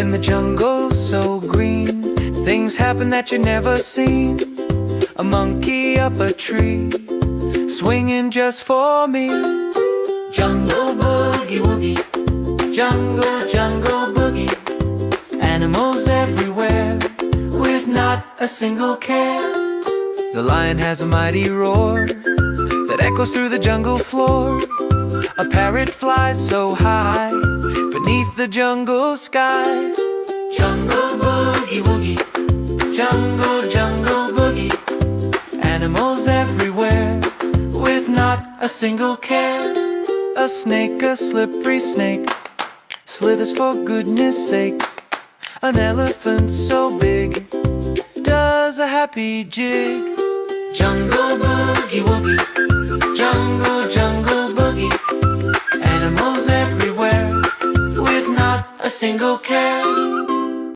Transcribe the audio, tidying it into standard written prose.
In the jungle so green, things happen that you never seen. A monkey up a tree, swinging just for me. Jungle boogie woogie, jungle, jungle boogie. Animals everywhere, with not a single care. The lion has a mighty roar that echoes through the jungle floor. A parrot flies so high beneath the jungle sky. Jungle boogie woogie, jungle, jungle boogie. Animals everywhere, with not a single care. A snake, a slippery snake, slithers for goodness sake. An elephant so big does a happy jig. Jungle boogie woogie, jungle, jungle boogie. Animals everywhere, with not a single care.